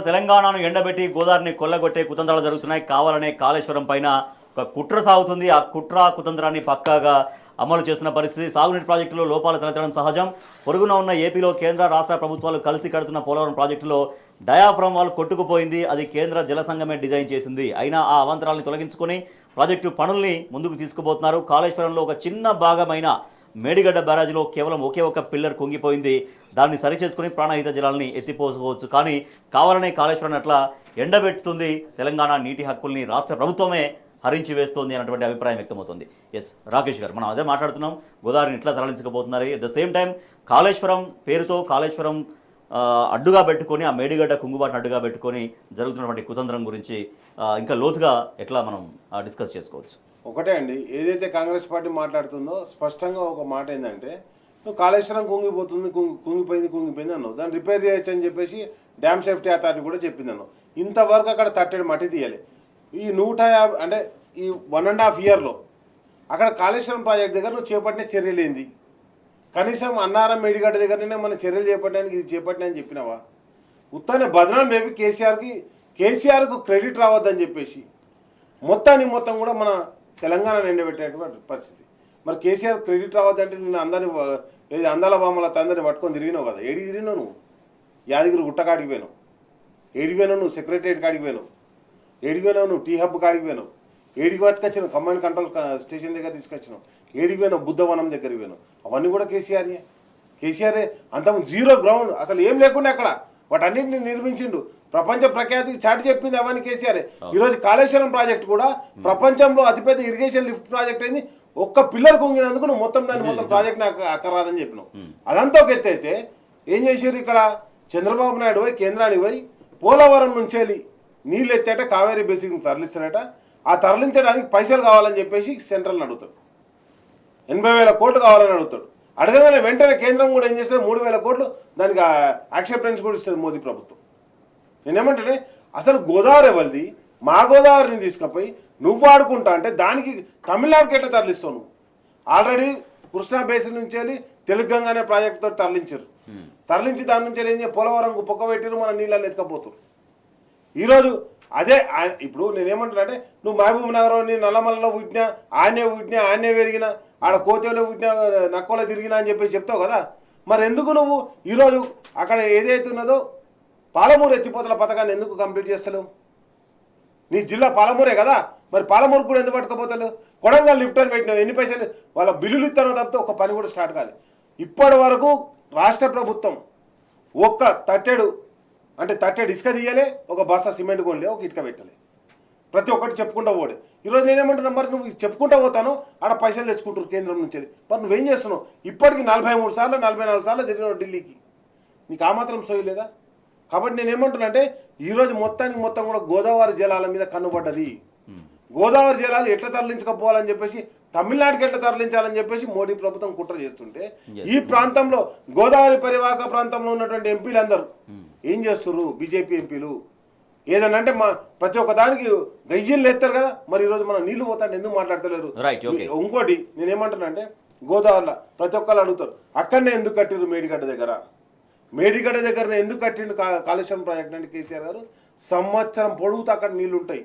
తెలంగాణను ఎండబెట్టి గోదావరిని కొల్లగొట్టే కుతంత్రాలు జరుగుతున్నాయి. కావాలనే కాళేశ్వరం పైన ఒక కుట్ర సాగుతుంది. ఆ కుట్ర కుతంత్రాన్ని పక్కాగా అమలు చేస్తున్న పరిస్థితి. సాగునీటి ప్రాజెక్టులో లోపాలు తలెత్తడం సహజం. పొరుగున ఉన్న ఏపీలో కేంద్ర రాష్ట్ర ప్రభుత్వాలు కలిసి కడుతున్న పోలవరం ప్రాజెక్టులో డయాఫ్రమ్ వాల్ కొట్టుకుపోయింది. అది కేంద్ర జల సంఘమే డిజైన్ చేసింది. అయినా ఆ అవాంతరాలను తొలగించుకొని ప్రాజెక్టు పనుల్ని ముందుకు తీసుకుపోతున్నారు. కాళేశ్వరంలో ఒక చిన్న భాగమైన మేడిగడ్డ బ్యారేజ్లో కేవలం ఒకే ఒక పిల్లర్ కుంగిపోయింది. దాన్ని సరిచేసుకుని ప్రాణహిత జలాల్ని ఎత్తిపోసుకోవచ్చు. కానీ కావాలనే కాళేశ్వరం అట్లా ఎండబెట్టుతుంది. తెలంగాణ నీటి హక్కుల్ని రాష్ట్ర ప్రభుత్వమే హరించి వేస్తోంది అన్నటువంటి అభిప్రాయం వ్యక్తమవుతుంది. ఎస్ రాకేష్ గారు, మనం అదే మాట్లాడుతున్నాం. గోదావరిని ఇట్లా తరలించకపోతున్నారు. At the same time Kaleshwaram పేరుతో కాళేశ్వరం అడ్డుగా పెట్టుకొని, ఆ మేడిగడ్డ కుంగుబాటును అడ్డుగా పెట్టుకొని జరుగుతున్నటువంటి కుతంత్రం గురించి ఇంకా లోతుగా ఎట్లా మనం డిస్కస్ చేసుకోవచ్చు? ఒకటే అండి, ఏదైతే కాంగ్రెస్ పార్టీ మాట్లాడుతుందో స్పష్టంగా ఒక మాట ఏంటంటే, నువ్వు కాళేశ్వరం కుంగిపోతుంది, కుంగిపోయింది అన్నావు. దాన్ని రిపేర్ చేయొచ్చు అని చెప్పేసి డ్యామ్ సేఫ్టీ అథారిటీ కూడా చెప్పింది అన్నావు. ఇంతవరకు అక్కడ తట్టెడు మట్టి తీయాలి. ఈ 150 అంటే ఈ 1.5 ఇయర్లో అక్కడ కాళేశ్వరం ప్రాజెక్ట్ దగ్గర నువ్వు చేపట్టిన చర్యలేంది? కనీసం అన్నారం మేడిగడ్డ దగ్గరనే మన చర్యలు చేపట్టడానికి ఇది చేపట్టినా అని చెప్పినావా? ఉత్తనే బదనాం రేపి కేసీఆర్కు క్రెడిట్ రావద్దని చెప్పేసి మొత్తం కూడా మన తెలంగాణ ఎండబెట్టేటువంటి పరిస్థితి. మరి కేసీఆర్ క్రెడిట్ రావద్దంటే నేను ఏది అందాల బామ్మల తందరిని పట్టుకొని తిరిగినావు కదా. ఏడికి తిరిగినావు నువ్వు? యాదగిరి గుట్ట కాడికి పోయినావు. ఏడికి పోయినావు నువ్వు? సెక్రటరియట్ కాడికి పోయినావు. ఏడికి పోయినావు నువ్వు? టీ హబ్ కాడికి పోయినావు. ఏడికి పట్టుకొచ్చినావు? కమాండ్ కంట్రోల్ స్టేషన్ దగ్గర తీసుకొచ్చినావు. ఏడికి పోయినావు? బుద్ధవనం దగ్గరికి పోయినావు. అవన్నీ కూడా కేసీఆరే అంతకుముందు జీరో గ్రౌండ్ అసలు ఏం లేకుండా అక్కడ వాటన్నింటిని నిర్మించిండు. ప్రపంచ ప్రఖ్యాతికి చాటి చెప్పింది అవన్నీ కేసీఆర్. ఈరోజు కాళేశ్వరం ప్రాజెక్ట్ కూడా ప్రపంచంలో అతిపెద్ద ఇరిగేషన్ లిఫ్ట్ ప్రాజెక్ట్ అయింది. ఒక్క పిల్లర్ కుంగినందుకు నువ్వు మొత్తం ప్రాజెక్ట్ నాకు అక్కర్రాదని చెప్పినావు. అదంతా ఒక ఎత్తు అయితే ఏం చేశారు ఇక్కడ? చంద్రబాబు నాయుడు పోయి కేంద్రానికి పోయి పోలవరం నుంచి వెళ్ళి నీళ్ళు ఎత్తేట కావేరీ బేసిక్ తరలిస్తారట. ఆ తరలించడానికి పైసలు కావాలని చెప్పేసి సెంట్రల్ని అడుగుతాడు. 80,000 కోట్లు కావాలని అడుగుతాడు. అడగగానే వెంటనే కేంద్రం కూడా ఏం చేస్తుంది? 3,000 కోట్లు దానికి యాక్సెప్టెన్స్ కూడా ఇస్తుంది మోదీ ప్రభుత్వం. నేనేమంటే అసలు గోదావరి ఎవరిది? మా గోదావరిని తీసుకుపోయి నువ్వు వాడుకుంటా అంటే దానికి తమిళనాడుకి ఎట్లా తరలిస్తావు నువ్వు? ఆల్రెడీ కృష్ణా బేసిన్ నుంచి వెళ్ళి తెలంగాణ అనే ప్రాజెక్టుతో తరలించి దాని నుంచి ఏం పోలవరం పొక్క పెట్టిరు, మన నీళ్ళని ఎత్తుకపోతారు. ఈరోజు అదే ఇప్పుడు నేనేమంటున్నా, నువ్వు మహబూబ్ నగర్ నల్లమల్లలో పుట్టినా, ఆడనే పెరిగినా, ఆడ కోతేలో పుట్టినా, నక్కలో తిరిగినా అని చెప్పి చెప్తావు కదా. మరి ఎందుకు నువ్వు ఈరోజు అక్కడ ఏదైతే ఉన్నదో పాలమూరు ఎత్తిపోతల పథకాన్ని ఎందుకు కంప్లీట్ చేస్తలేవు? నీ జిల్లా పాలమూరే కదా, మరి పాలమూరు కూడా ఎందుకు పట్టుకపోతలేవు? కొడంగల్ లిఫ్ట్ అని పెట్టినావు. ఎన్ని పైసలు వాళ్ళ బిల్లులు ఇస్తానో తప్పితే ఒక పని కూడా స్టార్ట్ కాలేదు. ఇప్పటి వరకు రాష్ట్ర ప్రభుత్వం ఒక్క తట్టెడు ఇసుక తీయలే, ఒక బస్తా సిమెంట్ కొనలే, ఒక ఇటుక పెట్టలే. ప్రతి ఒక్కటి చెప్పుకుంటూ పోడే. ఈరోజు నేనేమంటున్నా, మరి నువ్వు చెప్పుకుంటూ పోతాను ఆడ పైసలు తెచ్చుకుంటారు కేంద్రం నుంచి. మరి నువ్వేం చేస్తున్నావు? ఇప్పటికి 43 సార్లు 44 సార్లు తిరిగినావు ఢిల్లీకి. నీకు ఆ మాత్రం సోయలేదా? కాబట్టి నేనేమంటున్నా అంటే ఈరోజు మొత్తం కూడా గోదావరి జలాల మీద కన్నుపడ్డది. గోదావరి జలాలు ఎట్లా తరలించకపోవాలని చెప్పేసి, తమిళనాడుకి ఎట్లా తరలించాలని చెప్పేసి మోడీ ప్రభుత్వం కుట్ర చేస్తుంటే, ఈ ప్రాంతంలో గోదావరి పరివాహక ప్రాంతంలో ఉన్నటువంటి ఎంపీలు అందరూ ఏం చేస్తున్నారు? బీజేపీ ఎంపీలు ఏదన్నా అంటే ప్రతి ఒక్క దానికి గయ్యలు ఎత్తారు కదా. మరి ఈరోజు మనం నీళ్లు పోతాంటే ఎందుకు మాట్లాడతలేరు? ఇంకోటి నేనేమంటున్నా అంటే, గోదావరిలో ప్రతి ఒక్కరు అడుగుతారు, అక్కడనే ఎందుకు కట్టిరు? మేడిగడ్డ దగ్గరనే ఎందుకు కట్టిండు కాళేశ్వరం ప్రాజెక్ట్ అంటే కేసీఆర్ గారు? సంవత్సరం పొడుగుతూ అక్కడ నీళ్ళు ఉంటాయి.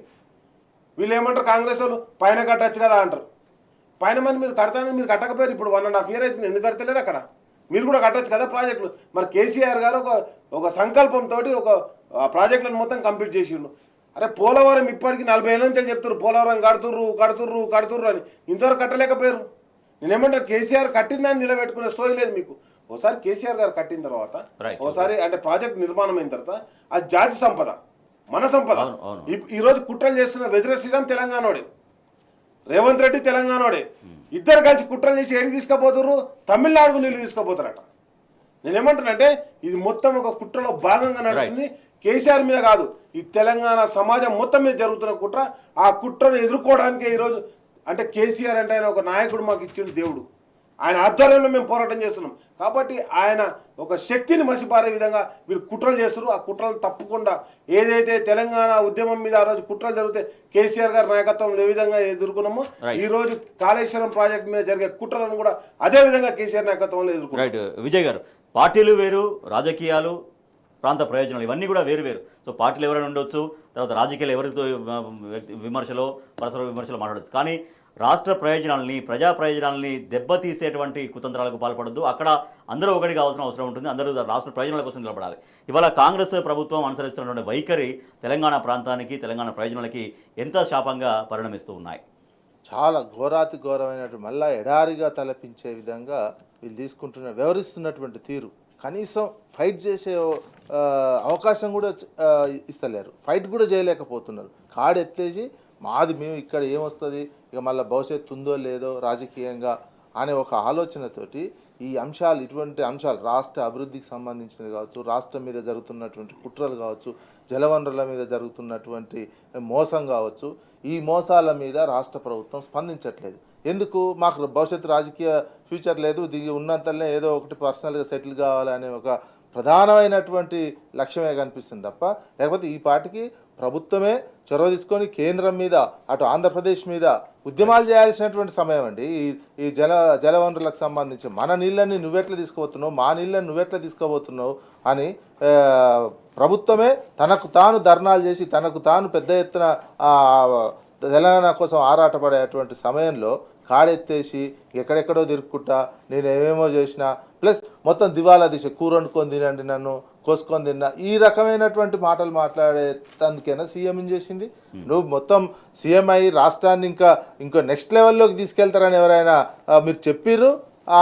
వీళ్ళు ఏమంటారు? కాంగ్రెస్ వాళ్ళు పైన కట్టచ్చు కదా అంటారు. పైన మరి మీరు కడతానని మీరు కట్టకపోయారు. ఇప్పుడు 1.5 ఇయర్ అవుతుంది, ఎందుకు కడతలేరు? అక్కడ మీరు కూడా కట్టచ్చు కదా ప్రాజెక్టులు. మరి కేసీఆర్ గారు ఒక సంకల్పంతో ఒక ప్రాజెక్టులను మొత్తం కంప్లీట్ చేసిండు. అరే పోలవరం ఇప్పటికి 40 ఏళ్ళ నుంచి చెప్తారు పోలవరం కడుతుర్రు అని, ఇంతవరకు కట్టలేకపోయారు. నేనేమంటారు, కేసీఆర్ కట్టిందని నిలబెట్టుకునే స్టోరీ లేదు మీకు. ఒకసారి కేసీఆర్ గారు కట్టిన తర్వాత, ఒకసారి అంటే ప్రాజెక్ట్ నిర్మాణం అయిన తర్వాత అది జాతి సంపద, మన సంపద. ఈరోజు కుట్రలు చేస్తున్న వెదిర శ్రీరామ్ తెలంగాణోడే, రేవంత్ రెడ్డి తెలంగాణోడే. ఇద్దరు కలిసి కుట్రలు చేసి ఏడికి తీసుకుపోతుర్రు? తమిళనాడుకు నీళ్ళు తీసుకుపోతారట. నేనేమంటానంటే ఇది మొత్తం ఒక కుట్రలో భాగంగా నడుస్తుంది. కేసీఆర్ మీద కాదు, ఈ తెలంగాణ సమాజం మొత్తం మీద జరుగుతున్న కుట్ర. ఆ కుట్రను ఎదుర్కోవడానికే ఈరోజు అంటే కేసీఆర్ అంటే ఆయన ఒక నాయకుడు మాకు ఇచ్చిన దేవుడు. ఆయన ఆధ్వర్యంలో మేము పోరాటం చేస్తున్నాం. కాబట్టి ఆయన ఒక శక్తిని మసిపారే విధంగా వీళ్ళు కుట్రలు చేస్తున్నారు. ఆ కుట్రలు తప్పకుండా ఏదైతే తెలంగాణ ఉద్యమం మీద ఆ రోజు కుట్రలు జరిగితే కేసీఆర్ గారి నాయకత్వంలో ఏ విధంగా ఎదుర్కొన్నామో, ఈ రోజు కాళేశ్వరం ప్రాజెక్ట్ మీద జరిగే కుట్రలను కూడా అదే విధంగా కేసీఆర్ నాయకత్వంలో ఎదుర్కొన్నాం. విజయ్ గారు, పార్టీలు వేరు, రాజకీయాలు ప్రాంత ప్రయోజనాలు ఇవన్నీ కూడా వేరు వేరు. సో పార్టీలు ఎవరైనా ఉండొచ్చు, తర్వాత రాజకీయాలు ఎవరితో విమర్శలో పరస్పర విమర్శలు మాట్లాడచ్చు, కానీ రాష్ట్ర ప్రయోజనాలని ప్రజా ప్రయోజనాలని దెబ్బతీసేటువంటి కుతంత్రాలకు పాల్పడద్దు. అక్కడ అందరూ ఒకటి కావాల్సిన అవసరం ఉంటుంది. అందరూ రాష్ట్ర ప్రయోజనాల కోసం నిలబడాలి. ఇవాళ కాంగ్రెస్ ప్రభుత్వం అనుసరిస్తున్నటువంటి వైఖరి తెలంగాణ ప్రాంతానికి తెలంగాణ ప్రయోజనాలకి ఎంత శాపంగా పరిణమిస్తూ ఉన్నాయి. చాలా ఘోరాతి ఘోరమైనటువంటి మళ్ళా ఎడారిగా తలపించే విధంగా వీళ్ళు వ్యవహరిస్తున్నటువంటి తీరు. కనీసం ఫైట్ చేసే అవకాశం కూడా ఇస్తలేరు. ఫైట్ కూడా చేయలేకపోతున్నారు. కాడెత్తేసి మాది మేము ఇక్కడ ఏమొస్తుంది, ఇక మళ్ళీ భవిష్యత్తు ఉందో లేదో రాజకీయంగా అనే ఒక ఆలోచనతోటి ఈ అంశాలు, ఇటువంటి అంశాలు రాష్ట్ర అభివృద్ధికి సంబంధించినది కావచ్చు, రాష్ట్రం మీద జరుగుతున్నటువంటి కుట్రలు కావచ్చు, జలవనరుల మీద జరుగుతున్నటువంటి మోసం కావచ్చు, ఈ మోసాల మీద రాష్ట్ర ప్రభుత్వం స్పందించట్లేదు. ఎందుకు? మాకు భవిష్యత్తు రాజకీయ ఫ్యూచర్ లేదు, దిగి ఉన్నంతనే ఏదో ఒకటి పర్సనల్గా సెటిల్ కావాలనే ఒక ప్రధానమైనటువంటి లక్ష్యమే కనిపిస్తుంది తప్ప, లేకపోతే ఈ పార్టీకి ప్రభుత్వమే చొరవ తీసుకొని కేంద్రం మీద, అటు ఆంధ్రప్రదేశ్ మీద ఉద్యమాలు చేయాల్సినటువంటి సమయం అండి. ఈ జలవనరులకు సంబంధించి మన నీళ్ళని నువ్వెట్లా తీసుకుపోతున్నావు, మా నీళ్ళని నువ్వెట్లా తీసుకుపోతున్నావు అని ప్రభుత్వమే తనకు తాను ధర్నాలు చేసి తనకు తాను పెద్ద ఎత్తున తెలంగాణ కోసం ఆరాటపడేటువంటి సమయంలో కాడెత్తేసి ఎక్కడెక్కడో తిరుక్కుంటా నేను ఏమేమో చేసినా, ప్లస్ మొత్తం దివాలా దిశ కూర వండుకొని తినండి, నన్ను కోసుకొని తిన్నా, ఈ రకమైనటువంటి మాటలు మాట్లాడేందుకైనా సీఎం చేసింది. నువ్వు మొత్తం సీఎం అయ్యి రాష్ట్రాన్ని ఇంకా నెక్స్ట్ లెవెల్లోకి తీసుకెళ్తారని ఎవరైనా మీరు చెప్పిర్రు, ఆ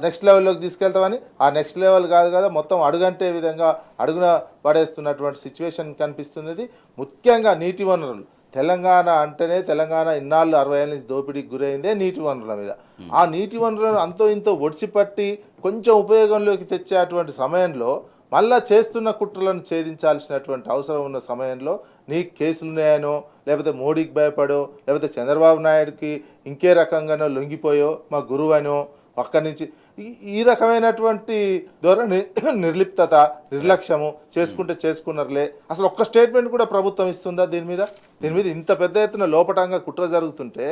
నెక్స్ట్ లెవెల్లోకి తీసుకెళ్తామని. ఆ నెక్స్ట్ లెవెల్ కాదు కదా, మొత్తం అడుగంటే విధంగా అడుగున పడేస్తున్నటువంటి సిచ్యువేషన్ కనిపిస్తున్నది. ముఖ్యంగా నీటి వనరులు, తెలంగాణ అంటేనే తెలంగాణ ఇన్నాళ్ళు 60 ఏళ్ళ నుంచి దోపిడీకి గురైందే నీటి వనరుల మీద. ఆ నీటి వనరులను అంతో ఇంతో ఒడిసిపట్టి కొంచెం ఉపయోగంలోకి తెచ్చేటువంటి సమయంలో మళ్ళా చేస్తున్న కుట్రలను ఛేదించాల్సినటువంటి అవసరం ఉన్న సమయంలో నీకు కేసులు ఉన్నాయనో, లేకపోతే మోడీకి భయపడో, లేకపోతే చంద్రబాబు నాయుడుకి ఇంకే రకంగానో లొంగిపోయో మా గురువు అనో అక్కడి నుంచి ఈ రకమైనటువంటి ధోరణి, నిర్లిప్తత, నిర్లక్ష్యము చేసుకున్నారులే. అసలు ఒక్క స్టేట్మెంట్ కూడా ప్రభుత్వం ఇస్తుందా దీని మీద ఇంత పెద్ద ఎత్తున లోపటంగా కుట్ర జరుగుతుంటే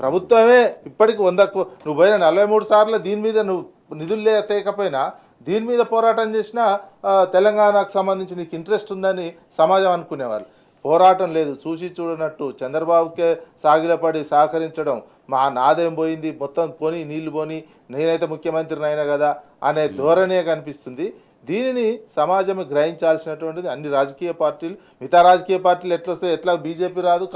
ప్రభుత్వమే ఇప్పటికి నువ్వు పోయిన 43 సార్లు దీని మీద నువ్వు నిధులు తేకపోయినా దీని మీద పోరాటం చేసినా తెలంగాణకు సంబంధించి నీకు ఇంట్రెస్ట్ ఉందని సమాజం అనుకునేవాళ్ళు. పోరాటం లేదు, చూసి చూడనట్టు చంద్రబాబుకే సాగిలపడి సహకరించడం, నాదేం పోయింది, మొత్తం పోని నీళ్లు పోని, నేనైతే ముఖ్యమంత్రిని అయినా కదా అనే ధోరణే కనిపిస్తుంది. దీనిని సమాజం గ్రహించాల్సినటువంటిది అన్ని రాజకీయ పార్టీలు. మిగతా రాజకీయ పార్టీలు ఎట్లా బీజేపీ రాదు,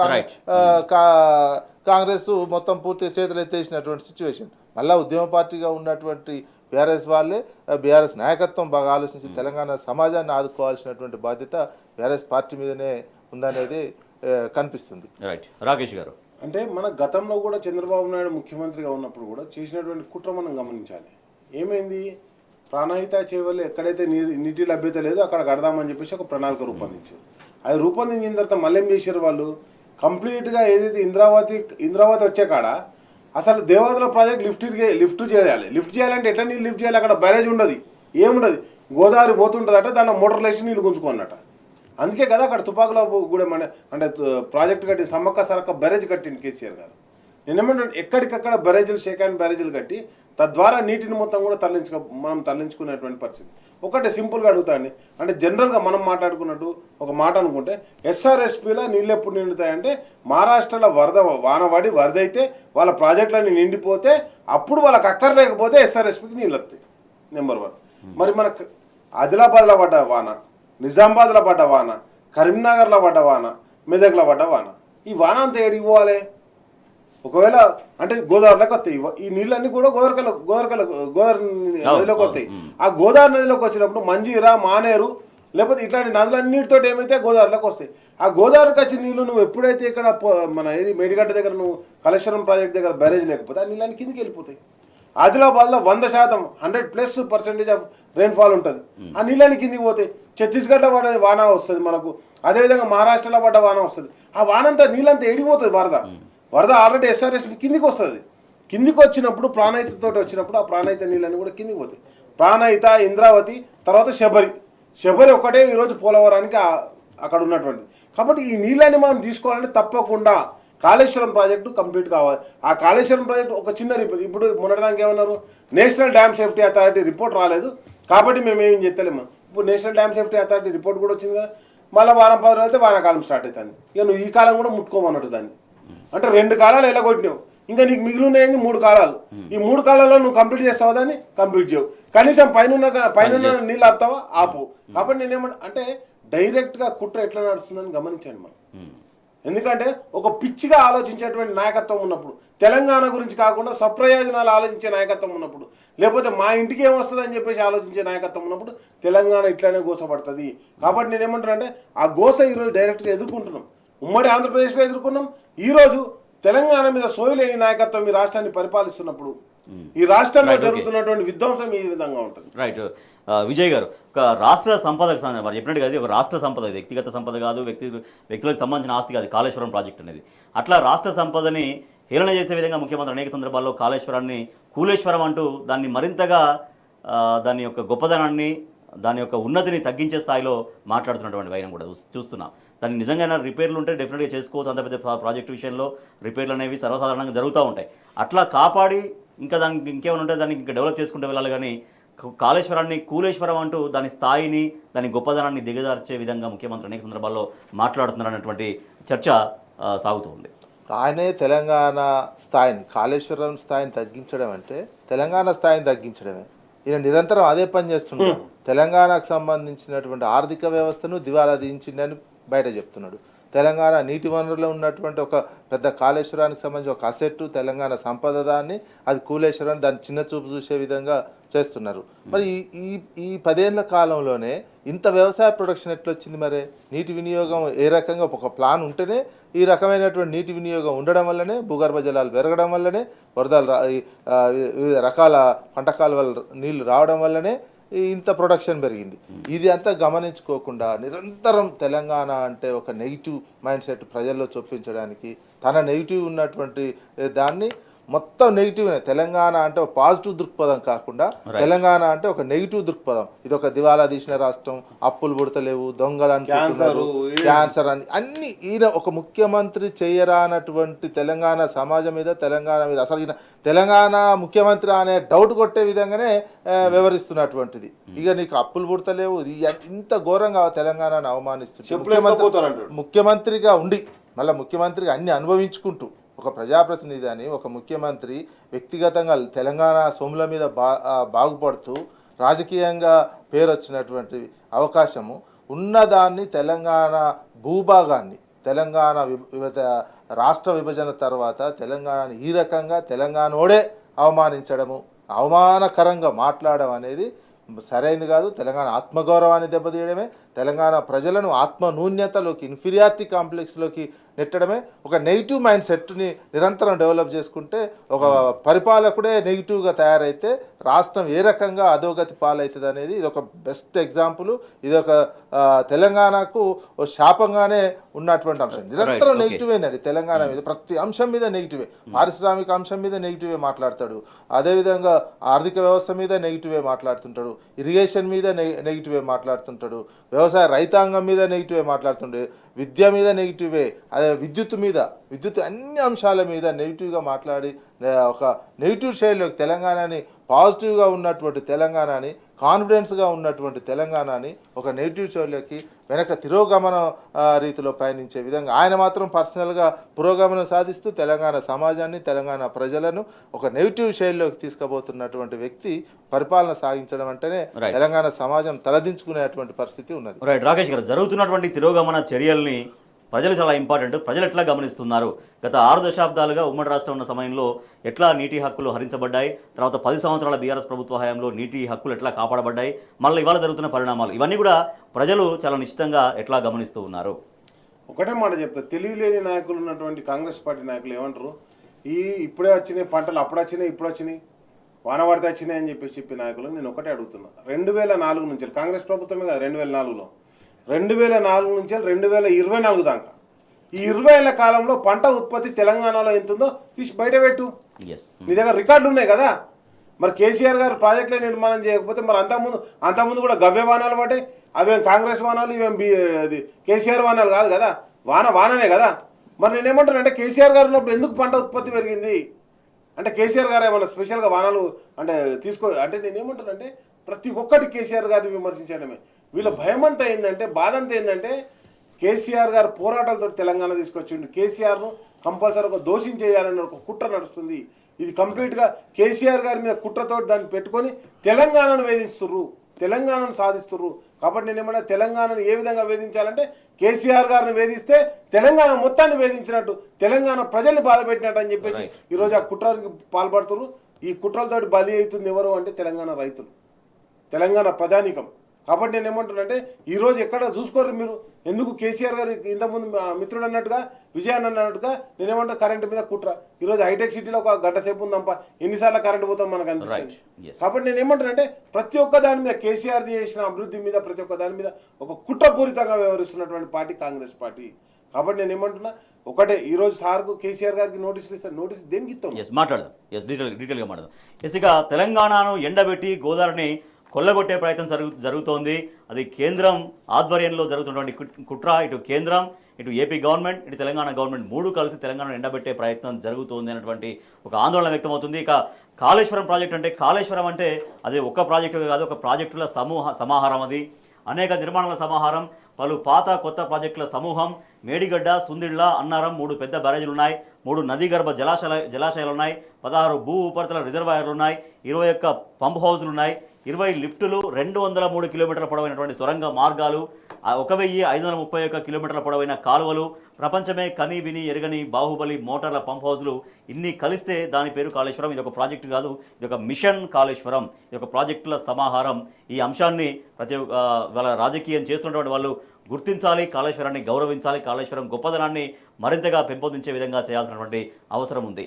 కాంగ్రెస్ మొత్తం పూర్తిగా చేతులు ఎత్తేసినటువంటి సిచ్యువేషన్. మళ్ళీ ఉద్యమ పార్టీగా ఉన్నటువంటి బీఆర్ఎస్ వాళ్ళే, బీఆర్ఎస్ నాయకత్వం బాగా ఆలోచించి తెలంగాణ సమాజాన్ని ఆదుకోవాల్సినటువంటి బాధ్యత బీఆర్ఎస్ పార్టీ మీదనే ఉందనేది కనిపిస్తుంది. రైట్, రాకేష్ గారు. అంటే మన గతంలో కూడా చంద్రబాబు నాయుడు ముఖ్యమంత్రిగా ఉన్నప్పుడు కూడా చేసినటువంటి కుట్ర మనం గమనించాలి. ఏమైంది? ప్రాణహిత చేవల్లో ఎక్కడైతే నీటి లభ్యత లేదో అక్కడ కడదామని చెప్పేసి ఒక ప్రణాళిక రూపొందించారు. అది రూపొందించిన తర్వాత మళ్ళీ ఏం చేశారు వాళ్ళు? కంప్లీట్గా ఏదైతే ఇంద్రావతి వచ్చే కాడ అసలు దేవాదుల ప్రాజెక్ట్ లిఫ్ట్ చేయాలంటే ఎట్లా నీళ్ళు లిఫ్ట్ చేయాలి? అక్కడ బ్యారేజ్ ఉండదు, ఏముండదు, గోదావరి పోతుంటుందట, దాంట్లో మోటార్లు వేసి నీళ్ళు గుంజుకోన్నట. అందుకే కదా అక్కడ తుపాకుల కూడా అంటే ప్రాజెక్ట్ కట్టి సమ్మక్క సరక్క బ్యారేజ్ కట్టింది కేసీఆర్ గారు. నేనేమంటే ఎక్కడికక్కడ బ్యారేజీలు, షేకాండ్ బ్యారేజీలు కట్టి తద్వారా నీటిని మొత్తం కూడా మనం తరలించుకునేటువంటి పరిస్థితి. ఒకటే సింపుల్గా అడుగుతాండి, అంటే జనరల్గా మనం మాట్లాడుకున్నట్టు ఒక మాట అనుకుంటే ఎస్ఆర్ఎస్పీలో నీళ్ళు ఎప్పుడు నిండుతాయంటే మహారాష్ట్రలో వానవాడి వరద అయితే వాళ్ళ ప్రాజెక్టులన్నీ నిండిపోతే అప్పుడు వాళ్ళకి అక్కర్లేకపోతే ఎస్ఆర్ఎస్పీకి నీళ్ళు వస్తాయి. నెంబర్ 1. మరి మనకు ఆదిలాబాద్లో పడ్డ వాన, నిజామాబాద్లో పడ్డ వాన, కరీంనగర్లో పడ్డ వాన, మెదక్లో పడ్డ వాన, ఈ వాన అంతా ఏడికి పోవాలి? ఒకవేళ అంటే గోదావరిలోకి వస్తాయి ఈ నీళ్ళన్నీ కూడా గోదావరి నదిలోకి వస్తాయి. ఆ గోదావరి నదిలోకి వచ్చినప్పుడు మంజీరా, మానేరు లేకపోతే ఇట్లాంటి నదులన్నిటితో ఏమైతే గోదావరిలోకి వస్తాయి. ఆ గోదావరికి వచ్చిన నీళ్ళు నువ్వు ఎప్పుడైతే ఇక్కడ మన మేడిగడ్డ దగ్గర నువ్వు కాళేశ్వరం ప్రాజెక్ట్ దగ్గర బ్యారేజ్ లేకపోతే ఆ నీళ్ళని కిందికి వెళ్ళిపోతాయి. ఆదిలాబాద్లో 100% ఆఫ్ రెయిన్ఫాల్ ఉంటుంది, ఆ నీళ్ళని కిందికి పోతాయి. ఛత్తీస్గఢ్లో పడే వాన వస్తుంది మనకు, అదేవిధంగా మహారాష్ట్రలో పడ్డ వాన వస్తుంది. ఆ వానంతా నీళ్ళంతా ఎడిగిపోతుంది. వరద ఆల్రెడీ ఎస్ఆర్ఎస్పీ కిందికి వస్తుంది. కిందికి వచ్చినప్పుడు ప్రాణహితతో వచ్చినప్పుడు ఆ ప్రాణహిత నీళ్ళని కూడా కిందికి పోతాయి. ప్రాణహిత, ఇంద్రావతి, తర్వాత శబరి ఒక్కటే ఈరోజు పోలవరానికి అక్కడ ఉన్నటువంటిది. కాబట్టి ఈ నీళ్ళని మనం తీసుకోవాలంటే తప్పకుండా కాళేశ్వరం ప్రాజెక్టు కంప్లీట్ కావాలి. ఆ కాళేశ్వరం ప్రాజెక్టు ఒక చిన్న రిపోర్ట్, ఇప్పుడు మొన్నటిదానికి ఏమన్నారు, national dam safety authority report రాలేదు కాబట్టి మేము ఏం చేస్తలేము. ఇప్పుడు national dam safety authority report కూడా వచ్చింది కదా, మళ్ళీ వారం 10 రోజులు అయితే వానాకాలం స్టార్ట్ అవుతుంది. ఇక నువ్వు ఈ కాలం కూడా ముట్టుకోమన్నట్టు దాన్ని, అంటే 2 కాలాలు ఎలాగొట్టినావు, ఇంకా నీకు మిగిలి ఉన్నాయండి 3 కాలాలు. ఈ 3 కాలాల్లో నువ్వు కంప్లీట్ చేస్తావు, దాన్ని కంప్లీట్ చేయవు. కనీసం పైన నీళ్ళు ఆపుతావా, ఆపు. కాబట్టి నేనేమంటా అంటే డైరెక్ట్గా కుట్ర ఎట్లా నడుస్తుందని గమనించండి మనం. ఎందుకంటే ఒక పిచ్చిగా ఆలోచించేటువంటి నాయకత్వం ఉన్నప్పుడు, తెలంగాణ గురించి కాకుండా స్వప్రయోజనాలు ఆలోచించే నాయకత్వం ఉన్నప్పుడు, లేకపోతే మా ఇంటికి ఏమొస్తుంది అని చెప్పేసి ఆలోచించే నాయకత్వం ఉన్నప్పుడు తెలంగాణ ఇట్లానే గోసపడుతుంది. కాబట్టి నేనేమంటున్నా అంటే ఆ గోస ఈరోజు డైరెక్ట్గా ఎదుర్కొంటున్నాం. ఉమ్మడి ఆంధ్రప్రదేశ్లో ఎదుర్కొన్నాం. ఈరోజు తెలంగాణ మీద సోయలేని నాయకత్వం ఈ రాష్ట్రాన్ని పరిపాలిస్తున్నప్పుడు ఈ రాష్ట్రంలో జరుగుతున్నటువంటి విధ్వంసం ఈ విధంగా ఉంటుంది. రైట్. విజయ్ గారు, ఒక రాష్ట్ర సంపదకు వారు చెప్పినట్టు కాదు, ఒక రాష్ట్ర సంపద, వ్యక్తిగత సంపద కాదు, వ్యక్తులకు సంబంధించిన ఆస్తి కాదు కాళేశ్వరం ప్రాజెక్ట్ అనేది. అట్లా రాష్ట్ర సంపదని హేళన చేసే విధంగా ముఖ్యమంత్రి అనేక సందర్భాల్లో కాళేశ్వరాన్ని కూలేశ్వరం అంటూ దాన్ని మరింతగా దాని యొక్క గొప్పదనాన్ని, దాని యొక్క ఉన్నతిని తగ్గించే స్థాయిలో మాట్లాడుతున్నటువంటి వైనం కూడా చూస్తున్నాం. దాన్ని నిజంగా రిపేర్లు ఉంటే డెఫినెట్గా చేసుకోవచ్చు. అంత పెద్ద ప్రాజెక్టు విషయంలో రిపేర్లు అనేవి సర్వసాధారణంగా జరుగుతూ ఉంటాయి. అట్లా కాపాడి ఇంకా దానికి ఇంకేమైనా ఉంటే దానికి ఇంకా డెవలప్ చేసుకుంటూ వెళ్ళాలి. కానీ కాళేశ్వరాన్ని కూలేశ్వరం అంటూ దాని స్థాయిని, దాని గొప్పదనాన్ని దిగజార్చే విధంగా ముఖ్యమంత్రి అనేక సందర్భాల్లో మాట్లాడుతున్నారనేటువంటి చర్చ సాగుతూ ఉంది. ఆయనే తెలంగాణ స్థాయిని, కాళేశ్వరం స్థాయిని తగ్గించడం అంటే తెలంగాణ స్థాయిని తగ్గించడమే. ఈయన నిరంతరం అదే పని చేస్తున్నాడు. తెలంగాణకు సంబంధించినటువంటి ఆర్థిక వ్యవస్థను దివాలా దించిండని బయట చెప్తున్నాడు. తెలంగాణ నీటి వనరులో ఉన్నటువంటి ఒక పెద్ద కాళేశ్వరానికి సంబంధించి ఒక అసెట్టు, తెలంగాణ సంపద, దాన్ని అది కూలేశ్వరాన్ని దాన్ని చిన్న చూపు చూసే విధంగా చేస్తున్నారు. మరి ఈ 10 ఏళ్ల కాలంలోనే ఇంత వ్యవసాయ ప్రొడక్షన్ ఎట్లా వచ్చింది? మరి నీటి వినియోగం ఏ రకంగా ఒక ప్లాన్ ఉంటేనే ఈ రకమైనటువంటి నీటి వినియోగం ఉండడం వల్లనే, భూగర్భ జలాలు పెరగడం వల్లనే, వరదలు వివిధ రకాల పంట కాలువల నీళ్లు రావడం వల్లనే ఇంత ప్రొడక్షన్ పెరిగింది. ఇది అంతా గమనించుకోకుండా నిరంతరం తెలంగాణ అంటే ఒక నెగిటివ్ మైండ్ సెట్ ప్రజల్లో చొప్పించడానికి, తన నెగిటివ్ ఉన్నటువంటి దాన్ని మొత్తం నెగిటివ్, తెలంగాణ అంటే ఒక పాజిటివ్ దృక్పథం కాకుండా తెలంగాణ అంటే ఒక నెగిటివ్ దృక్పథం. ఇది ఒక దివాలా తీసిన రాష్ట్రం, అప్పులు పుడతలేవు, దొంగలు అనుకుంటున్నారు, క్యాన్సర్ అని అన్ని ఈయన ఒక ముఖ్యమంత్రి చేయరానటువంటి తెలంగాణ సమాజం మీద, తెలంగాణ మీద అసలు ఈయన తెలంగాణ ముఖ్యమంత్రి అనే డౌట్ కొట్టే విధంగానే వ్యవహరిస్తున్నటువంటిది. ఇక నీకు అప్పులు పుడతలేవు, ఇంత ఘోరంగా తెలంగాణను అవమానిస్తుంది. ముఖ్యమంత్రిగా ఉండి మళ్ళీ ముఖ్యమంత్రిగా అన్ని అనుభవించుకుంటూ ఒక ప్రజాప్రతినిధి అని, ఒక ముఖ్యమంత్రి వ్యక్తిగతంగా తెలంగాణ సొమ్ముల మీద బాగుపడుతూ రాజకీయంగా పేరు వచ్చినటువంటి అవకాశము ఉన్నదాన్ని, తెలంగాణ భూభాగాన్ని, తెలంగాణ రాష్ట్ర విభజన తర్వాత తెలంగాణని ఈ రకంగా తెలంగాణోడే అవమానించడము, అవమానకరంగా మాట్లాడడం అనేది సరైనది కాదు. తెలంగాణ ఆత్మగౌరవాన్ని దెబ్బతీయడమే, తెలంగాణ ప్రజలను ఆత్మ న్యూన్యతలోకి, ఇన్ఫీరియారిటీ కాంప్లెక్స్లోకి నెట్టడమే. ఒక నెగిటివ్ మైండ్ సెట్ని నిరంతరం డెవలప్ చేసుకుంటే, ఒక పరిపాలకుడే నెగిటివ్గా తయారైతే రాష్ట్రం ఏ రకంగా అధోగతి పాలవుతుంది అనేది ఇది ఒక బెస్ట్ ఎగ్జాంపుల్. ఇది ఒక తెలంగాణకు శాపంగానే ఉన్నటువంటి అంశం. నిరంతరం నెగిటివ్ ఏందండి తెలంగాణ మీద, ప్రతి అంశం మీద నెగిటివే. పారిశ్రామిక అంశం మీద నెగిటివే మాట్లాడతాడు, అదేవిధంగా ఆర్థిక వ్యవస్థ మీద నెగిటివే మాట్లాడుతుంటాడు, ఇరిగేషన్ మీద నెగిటివే మాట్లాడుతుంటాడు, వ్యవసాయ రైతాంగం మీద నెగిటివే మాట్లాడుతుండే, విద్య మీద నెగిటివే, అదే విద్యుత్ అన్ని అంశాల మీద నెగిటివ్గా మాట్లాడి ఒక నెగిటివ్ శైలిలోకి తెలంగాణని, పాజిటివ్గా ఉన్నటువంటి తెలంగాణని, కాన్ఫిడెన్స్గా ఉన్నటువంటి తెలంగాణని ఒక నెగిటివ్ శైలిలోకి వెనక తిరోగమన రీతిలో పయనించే విధంగా ఆయన మాత్రం పర్సనల్గా పురోగమనం సాధిస్తూ తెలంగాణ సమాజాన్ని, తెలంగాణ ప్రజలను ఒక నెగిటివ్ శైలిలోకి తీసుకుపోతున్నటువంటి వ్యక్తి పరిపాలన సాగించడం అంటేనే తెలంగాణ సమాజం తలదించుకునేటువంటి పరిస్థితి ఉన్నది. రైట్. రాకేష్ గారు, జరుగుతున్నటువంటి తిరోగమన చర్యల్ని ప్రజలు చాలా ఇంపార్టెంట్. ప్రజలు ఎట్లా గమనిస్తున్నారు? గత 6 దశాబ్దాలుగా ఉమ్మడి రాష్ట్రం ఉన్న సమయంలో ఎట్లా నీటి హక్కులు హరించబడ్డాయి, తర్వాత 10 సంవత్సరాల బీఆర్ఎస్ ప్రభుత్వ హయాంలో నీటి హక్కులు ఎట్లా కాపాడబడ్డాయి, మళ్ళీ ఇవాళ జరుగుతున్న పరిణామాలు, ఇవన్నీ కూడా ప్రజలు చాలా నిశ్చితంగా ఎట్లా గమనిస్తూ ఉన్నారు? ఒకటే మాట చెప్తా, తెలివిలేని నాయకులు ఉన్నటువంటి కాంగ్రెస్ పార్టీ నాయకులు ఏమంటారు, ఇప్పుడే వచ్చినాయి పంటలు, అప్పుడు వచ్చినాయి, ఇప్పుడు వచ్చినాయి, వాన పడితే వచ్చినాయి అని చెప్పి నాయకులు నేను ఒకటే అడుగుతున్నా. 2004 నుంచి కాంగ్రెస్ ప్రభుత్వమే కాదు, 2004లో 2004 నుంచి 2024 దాకా ఈ 20 ఏళ్ల కాలంలో పంట ఉత్పత్తి తెలంగాణలో ఎంత ఉందో తీసి బయట పెట్టు. నీ దగ్గర రికార్డులు ఉన్నాయి కదా. మరి కేసీఆర్ గారు ప్రాజెక్టులే నిర్మాణం చేయకపోతే మరి అంతకుముందు కూడా గవ్య వానాలు పడ్డాయి. అవేం కాంగ్రెస్ వానాలు, ఇవేం కేసీఆర్ వానాలు కాదు కదా, వాననే కదా. మరి నేనేమంటాను అంటే కేసీఆర్ గారు ఉన్నప్పుడు ఎందుకు పంట ఉత్పత్తి పెరిగింది అంటే కేసీఆర్ గారు ఏమన్నా స్పెషల్గా వానాలు అంటే అంటే నేనేమంటాను అంటే ప్రతి ఒక్కటి కేసీఆర్ గారిని విమర్శించడమే. వీళ్ళ భయం అంతా ఏంటంటే, బాధ అంతా ఏంటంటే, కేసీఆర్ గారు పోరాటాలతో తెలంగాణ తీసుకొచ్చిండు. కేసీఆర్ను కంపల్సరీ ఒక దోషం చేయాలని ఒక కుట్ర నడుస్తుంది. ఇది కంప్లీట్గా కేసీఆర్ గారి మీద కుట్రతో దాన్ని పెట్టుకొని తెలంగాణను వేధిస్తుర్రు, తెలంగాణను సాధిస్తుర్రు. కాబట్టి నేను ఏమన్నా తెలంగాణను ఏ విధంగా వేధించాలంటే, కేసీఆర్ గారిని వేధిస్తే తెలంగాణ మొత్తాన్ని వేధించినట్టు, తెలంగాణ ప్రజల్ని బాధ పెట్టినట్టు అని చెప్పేసి ఈరోజు ఆ కుట్రకి పాల్పడుతున్నారు. ఈ కుట్రలతోటి బలి అవుతుంది ఎవరు అంటే తెలంగాణ రైతులు, తెలంగాణ ప్రజానీకం. కాబట్టి నేను ఏమంటున్నానంటే, ఈరోజు ఎక్కడ చూసుకోరు మీరు. ఎందుకు కేసీఆర్ గారు ఇంతకుముందు మిత్రుడు అన్నట్టుగా, విజయాన్ని అన్నట్టుగా నేనేమంటా కరెంటు మీద కుట్ర. ఈరోజు హైటెక్ సిటీలో ఒక గంట సేపు ఉందంప, ఎన్నిసార్లు కరెంటు పోతాం మనకు అనిపిస్తుంది. కాబట్టి నేను ఏమంటానంటే, ప్రతి ఒక్క దాని మీద కేసీఆర్ చేసిన అభివృద్ధి మీద ప్రతి ఒక్క దాని మీద ఒక కుట్రపూరితంగా వ్యవహరిస్తున్నటువంటి పార్టీ కాంగ్రెస్ పార్టీ. కాబట్టి నేను ఏమంటున్నా, ఒకటే ఈరోజు సార్కు కేసీఆర్ గారికి నోటీసులు ఇస్తారు. నోటీస్ దేనికి ఇస్తాం? మాట్లాడదాం. డీటెయిల్గా మాట్లాడదాం. ఇక తెలంగాణను ఎండబెట్టి గోదావరిని కొల్లగొట్టే ప్రయత్నం జరుగుతోంది. అది కేంద్రం ఆధ్వర్యంలో జరుగుతున్నటువంటి కుట్ర. ఇటు కేంద్రం, ఇటు ఏపీ గవర్నమెంట్, ఇటు తెలంగాణ గవర్నమెంట్ మూడు కలిసి తెలంగాణను ఎండబెట్టే ప్రయత్నం జరుగుతోంది అనేటువంటి ఒక ఆందోళన వ్యక్తమవుతుంది. ఇక కాళేశ్వరం ప్రాజెక్ట్ అంటే, కాళేశ్వరం అంటే అది ఒక ప్రాజెక్టు కాదు, ఒక ప్రాజెక్టుల సమాహారం. అది అనేక నిర్మాణాల సమాహారం, పలు పాత కొత్త ప్రాజెక్టుల సమూహం. మేడిగడ్డ, సుందిళ్ళ, అన్నారం 3 పెద్ద బ్యారేజీలు ఉన్నాయి, 3 నదీగర్భ జలాశయాలు ఉన్నాయి, 16 భూ ఉపరితల రిజర్వాయర్లు ఉన్నాయి, 21 పంప్ హౌజులు ఉన్నాయి, 20 లిఫ్టులు, 203 కిలోమీటర్ల పొడవైనటువంటి సొరంగ మార్గాలు, 1531 కిలోమీటర్ల పొడవైన కాలువలు, ప్రపంచమే కని విని ఎరగని బాహుబలి మోటార్ల పంప్ హౌజులు, ఇన్ని కలిస్తే దాని పేరు కాళేశ్వరం. ఇది ఒక ప్రాజెక్టు కాదు, ఇది ఒక మిషన్ కాళేశ్వరం, ఇది ఒక ప్రాజెక్టుల సమాహారం. ఈ అంశాన్ని వాళ్ళ రాజకీయం చేస్తున్నటువంటి వాళ్ళు గుర్తించాలి, కాళేశ్వరాన్ని గౌరవించాలి, కాళేశ్వరం గొప్పదనాన్ని మరింతగా పెంపొందించే విధంగా చేయాల్సినటువంటి అవసరం ఉంది.